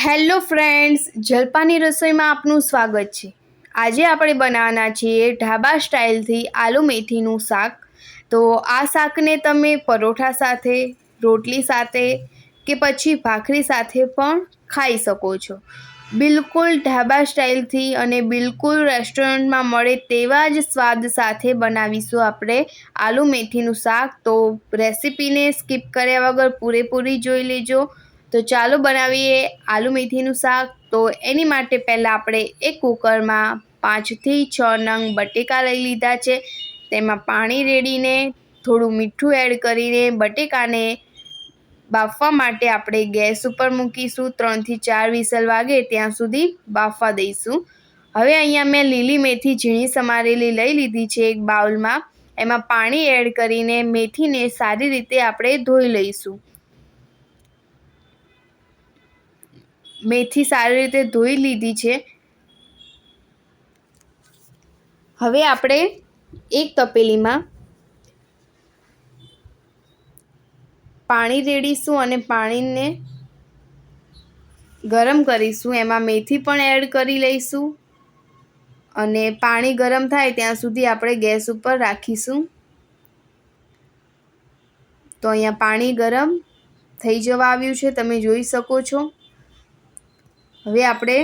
Hello friends, જલપાની રસોઈમાં આપનું સ્વાગત છે। આજે આપણે બનાવવાના છીએ ઢાબા સ્ટાઇલથી આલુ મેથીનું શાક। તો આ શાકને તમે પરોઠા સાથે, રોટલી સાથે કે પછી ભાખરી સાથે પણ ખાઈ શકો છો। બિલકુલ ઢાબા સ્ટાઇલથી અને બિલકુલ રેસ્ટોરન્ટમાં મળે તેવા જ સ્વાદ સાથે બનાવીશું આપણે આલુ મેથીનું શાક। તો રેસીપીને સ્કીપ કર્યા વગર પૂરેપૂરી જોઈ લેજો। તો ચાલો બનાવીએ આલુ મેથીનું શાક। તો એની માટે પહેલાં આપણે એક કુકરમાં 5 થી 6 નંગ બટેકા લઈ લીધા છે। તેમાં પાણી રેડીને થોડું મીઠું એડ કરીને બટેકાને બાફવા માટે આપણે ગેસ ઉપર મૂકીશું। 3 થી 4 વિસલ વાગે ત્યાં સુધી બાફવા દઈશું। હવે અહીંયા મેં લીલી મેથી ઝીણી સમારેલી લઈ લીધી છે એક બાઉલમાં। એમાં પાણી એડ કરીને મેથીને સારી રીતે આપણે ધોઈ લઈશું। મેથી સારી રીતે ધોઈ લીધી છે। હવે આપણે એક તપેલીમાં પાણી રેડીશું અને પાણીને ગરમ કરીશું। એમાં મેથી પણ એડ કરી લઈશું અને પાણી ગરમ થાય ત્યાં સુધી આપણે ગેસ ઉપર રાખીશું। તો અહીંયા પાણી ગરમ થઈ જવા આવ્યું છે, તમે જોઈ શકો છો। હવે આપણે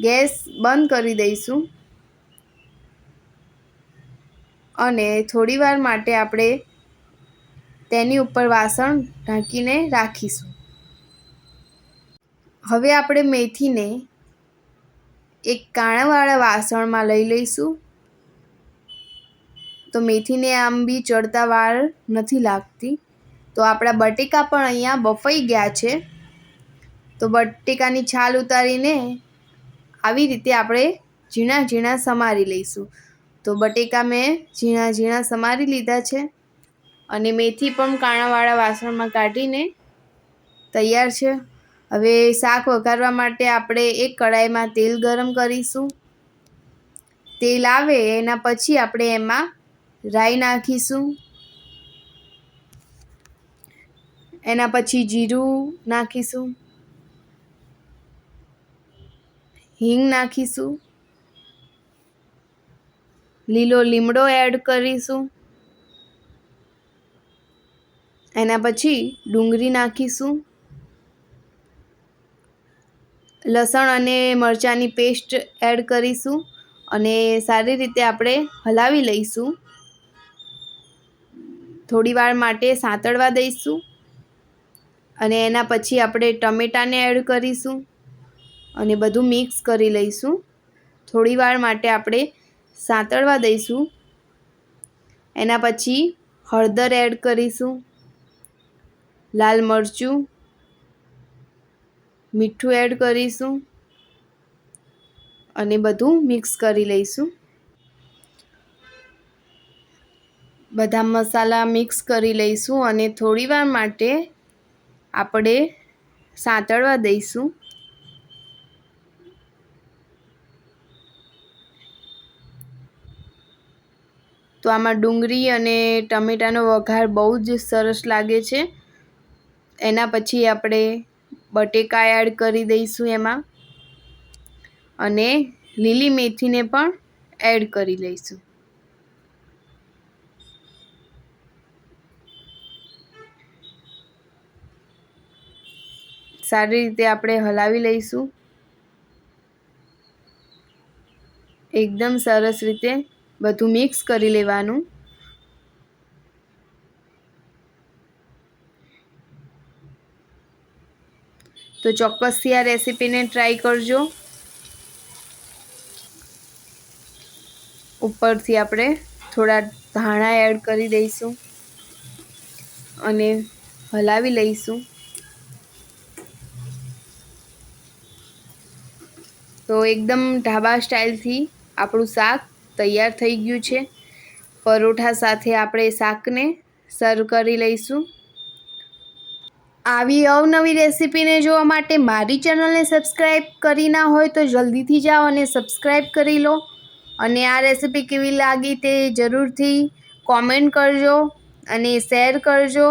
ગેસ બંધ કરી દઈશું અને થોડીવાર માટે આપણે તેની ઉપર વાસણ ઢાંકીને રાખીશું। હવે આપણે મેથીને એક કાણાવાળા વાસણમાં લઈ લઈશું। તો મેથીને આમ બી ચડતા વાર નથી લાગતી। તો આપણા બટેકા પણ અહીંયા બફાઈ ગયા છે। તો બટેકાની છાલ ઉતારીને આવી રીતે આપણે ઝીણા ઝીણા સમારી લઈશું। તો બટેકા મેં ઝીણા ઝીણા સમારી લીધા છે અને મેથી પણ કાણાવાળા વાસણમાં કાઢીને તૈયાર છે। હવે શાક વઘારવા માટે આપણે એક કડાઈમાં તેલ ગરમ કરીશું। તેલ આવે એના પછી આપણે એમાં રાઈ નાખીશું, એના પછી જીરું નાખીશું, હિંગ નાખીશું, લીલો લીમડો એડ કરીશું, એના પછી ડુંગળી નાખીશું, લસણ અને મરચાંની પેસ્ટ એડ કરીશું અને સારી રીતે આપણે હલાવી લઈશું। થોડીવાર માટે સાંતળવા દઈશું અને એના પછી આપણે ટમેટાને એડ કરીશું અને બધું મિક્સ કરી લઈશું। થોડીવાર માટે આપણે સાંતળવા દઈશું। એના પછી હળદર એડ કરીશું, લાલ મરચું, મીઠું એડ કરીશું અને બધું મિક્સ કરી લઈશું। બધા મસાલા મિક્સ કરી લઈશું અને થોડીવાર માટે આપણે સાંતળવા દઈશું। તો આમાં ડુંગળી અને ટમેટાનો વઘાર બહુ જ સરસ લાગે છે। એના પછી આપણે બટેકા એડ કરી દઈશું એમાં અને લીલી મેથીને પણ એડ કરી લઈશું। સારી રીતે આપણે હલાવી લઈશું, એકદમ સરસ રીતે બધું મિક્સ કરી લેવાનું। તો ચોક્કસથી આ રેસીપીને ટ્રાય કરજો। ઉપરથી આપણે થોડા ધાણા એડ કરી દઈશું અને હલાવી લઈશું। તો એકદમ ઢાબા સ્ટાઇલથી આપણું શાક તૈયાર થઈ ગયું છે। પરોઠા સાથે આપણે શાકને સર્વ કરી લઈશું। આવી અવનવી રેસીપીને જોવા માટે મારી ચેનલને સબસ્ક્રાઈબ કરી ના હોય તો જલ્દીથી જાઓ અને સબસ્ક્રાઈબ કરી લો અને આ રેસીપી કેવી લાગી તે જરૂરથી કોમેન્ટ કરજો અને શેર કરજો।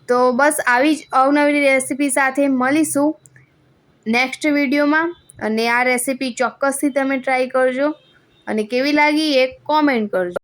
તો બસ આવી જ અવનવી રેસીપી સાથે મળીશું નેક્સ્ટ વિડીયોમાં, અને આ રેસીપી ચોક્કસથી તમે ટ્રાય કરજો અને કેવી લાગી એ કોમેન્ટ કરજો.